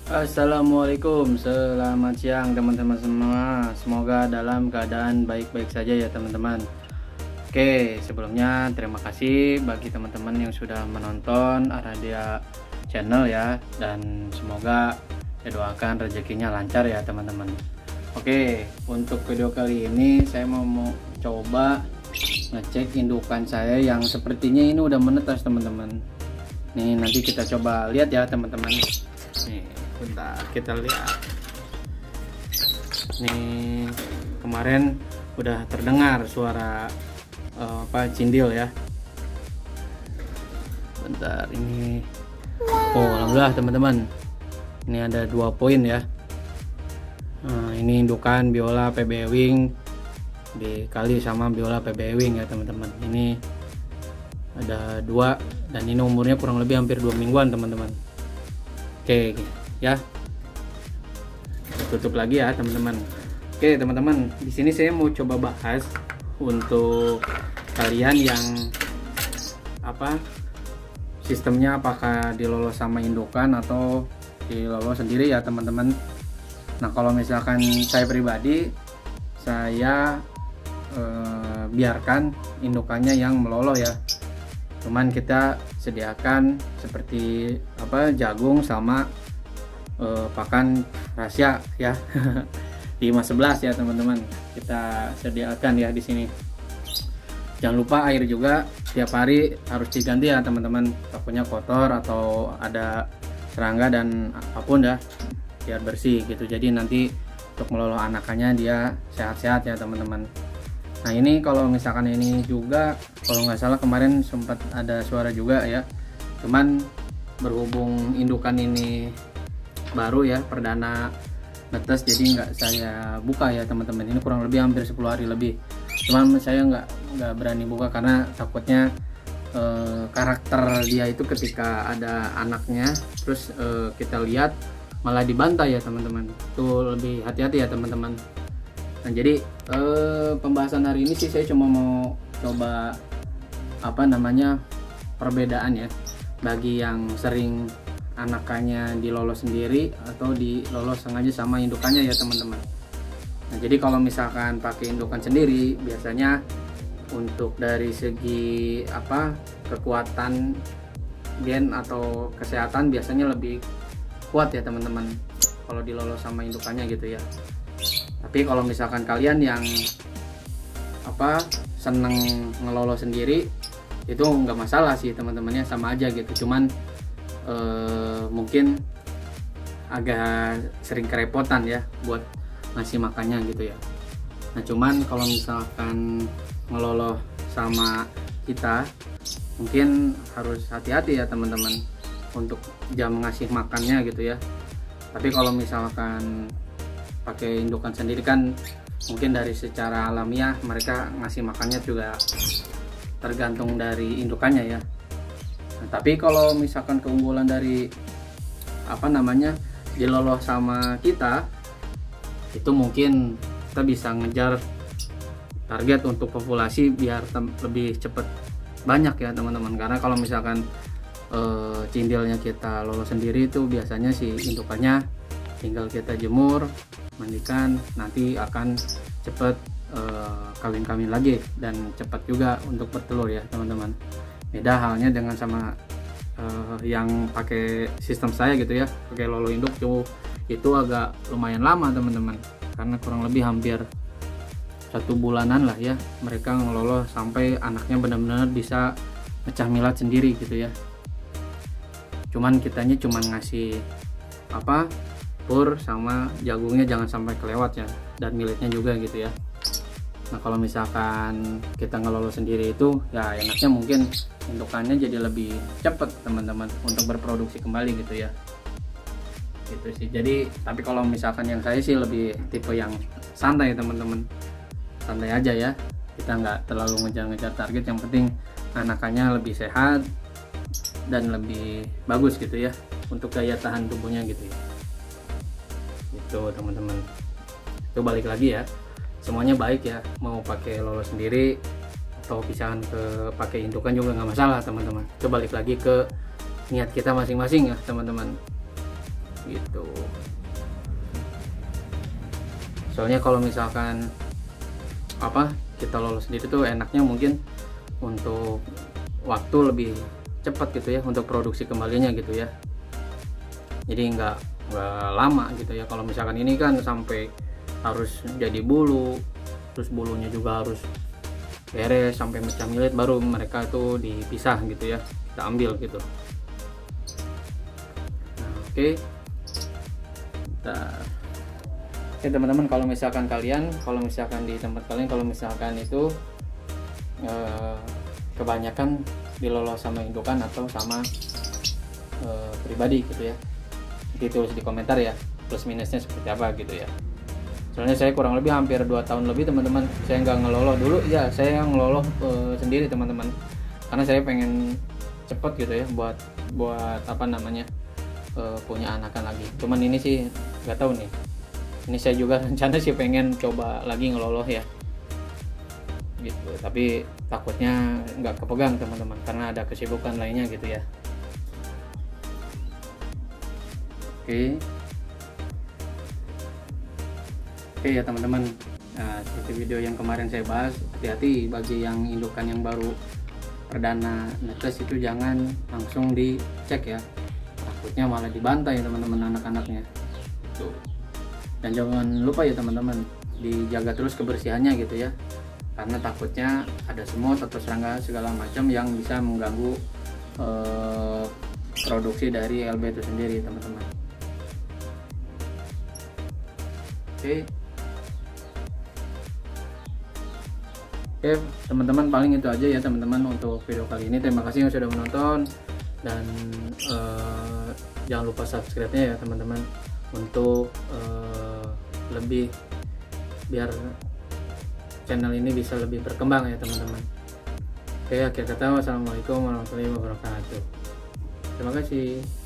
Assalamualaikum, selamat siang teman-teman semua. Semoga dalam keadaan baik-baik saja ya teman-teman. Oke, sebelumnya terima kasih bagi teman-teman yang sudah menonton Aradia Channel ya. Dan semoga saya doakan rezekinya lancar ya teman-teman. Oke, untuk video kali ini saya mau coba ngecek indukan saya yang sepertinya ini udah menetas teman-teman. Nih nanti kita coba lihat ya teman-teman. Nih bentar kita lihat. Nih kemarin udah terdengar suara cindil ya. Bentar ini. Oh alhamdulillah teman-teman. Ini ada 2 poin ya. Nah, ini indukan biola PB Wing dikali sama biola PB Wing ya teman-teman. Ini ada 2 dan ini umurnya kurang lebih hampir 2 mingguan teman-teman. Oke ya, tutup lagi ya teman-teman. Oke teman-teman, di sini saya mau coba bahas untuk kalian yang sistemnya apakah dilolos sama indukan atau dilolos sendiri ya teman-teman. Nah kalau misalkan saya pribadi, saya biarkan indukannya yang meloloh ya. Cuman kita sediakan seperti jagung sama pakan rahasia ya. Di 511 ya teman-teman, kita sediakan ya di sini. Jangan lupa air juga tiap hari harus diganti ya teman-teman, takutnya kotor atau ada serangga dan apapun ya, biar bersih gitu. Jadi nanti untuk meloloh anakannya dia sehat-sehat ya teman-teman. Nah ini kalau misalkan ini juga, kalau nggak salah kemarin sempat ada suara juga ya, cuman berhubung indukan ini baru ya, perdana netes, jadi nggak saya buka ya teman-teman. Ini kurang lebih hampir 10 hari lebih, cuman saya nggak berani buka karena takutnya karakter dia itu ketika ada anaknya terus kita lihat malah dibantai ya teman-teman. Itu lebih hati-hati ya teman-teman. Nah jadi pembahasan hari ini sih saya cuma mau coba perbedaan ya bagi yang sering anakannya dilolos sendiri atau dilolos sengaja sama indukannya ya teman-teman. Nah jadi kalau misalkan pakai indukan sendiri, biasanya untuk dari segi kekuatan gen atau kesehatan biasanya lebih kuat ya teman-teman kalau dilolos sama indukannya gitu ya. Tapi kalau misalkan kalian yang seneng ngelolos sendiri, itu nggak masalah sih teman-temannya, sama aja gitu. Cuman mungkin agak sering kerepotan ya buat ngasih makannya gitu ya. Nah cuman kalau misalkan ngeloloh sama kita, mungkin harus hati-hati ya teman-teman untuk jam ngasih makannya gitu ya. Tapi kalau misalkan pakai indukan sendiri kan mungkin dari secara alamiah mereka ngasih makannya juga tergantung dari indukannya ya. Nah, tapi kalau misalkan keunggulan dari diloloh sama kita, itu mungkin kita bisa ngejar target untuk populasi biar lebih cepat banyak ya teman-teman. Karena kalau misalkan cindilnya kita lolos sendiri, itu biasanya si indukannya tinggal kita jemur, mandikan, nanti akan cepat kawin-kawin lagi dan cepat juga untuk bertelur ya teman-teman. Beda halnya dengan sama yang pakai sistem saya gitu ya, pakai lolo induk itu agak lumayan lama teman-teman, karena kurang lebih hampir 1 bulanan lah ya mereka ngeloloh sampai anaknya benar-benar bisa pecah milat sendiri gitu ya. Cuman kitanya cuman ngasih pur sama jagungnya jangan sampai kelewat ya, dan militnya juga gitu ya. Nah kalau misalkan kita ngelolos sendiri itu ya enaknya mungkin indukannya jadi lebih cepat teman-teman untuk berproduksi kembali gitu ya, gitu sih. Jadi tapi kalau misalkan yang saya sih lebih tipe yang santai teman-teman, santai aja ya, kita nggak terlalu ngejar-ngejar target, yang penting anakannya lebih sehat dan lebih bagus gitu ya untuk daya tahan tubuhnya gitu ya, gitu teman-teman. Itu balik lagi ya, semuanya baik ya, mau pakai lolos sendiri atau pisahan pakai indukan juga nggak masalah teman-teman. Itu balik lagi ke niat kita masing-masing ya teman-teman. gitu. Soalnya kalau misalkan kita lolos sendiri tuh enaknya mungkin untuk waktu lebih cepat gitu ya untuk produksi kembalinya gitu ya. Jadi nggak lama gitu ya. Kalau misalkan ini kan sampai harus jadi bulu, terus bulunya juga harus beres sampai mecah milet, baru mereka itu dipisah gitu ya, kita ambil gitu. Nah, oke. Oke teman-teman, kalau misalkan di tempat kalian kalau misalkan itu kebanyakan dilolos sama indukan atau sama pribadi gitu ya, nanti tulis di komentar ya plus minusnya seperti apa gitu ya. Soalnya saya kurang lebih hampir 2 tahun lebih teman-teman saya nggak ngeloloh. Dulu ya saya ngeloloh sendiri teman-teman, karena saya pengen cepet gitu ya buat punya anakan lagi. Cuman ini sih nggak tahu nih, ini saya juga rencana sih pengen coba lagi ngeloloh ya gitu, tapi takutnya nggak kepegang teman-teman karena ada kesibukan lainnya gitu ya. Oke ya teman-teman, nah, seperti video yang kemarin saya bahas, hati-hati bagi yang indukan yang baru perdana netes itu jangan langsung dicek ya, takutnya malah dibantai teman-teman anak-anaknya tuh. Dan jangan lupa ya teman-teman, dijaga terus kebersihannya gitu ya, karena takutnya ada semut atau serangga segala macam yang bisa mengganggu produksi dari LB itu sendiri teman-teman. Oke teman-teman, paling itu aja ya teman-teman untuk video kali ini. Terima kasih yang sudah menonton, dan jangan lupa subscribe-nya ya teman-teman untuk lebih biar channel ini bisa lebih berkembang ya teman-teman. Oke, akhir kata wassalamualaikum warahmatullahi wabarakatuh. Terima kasih.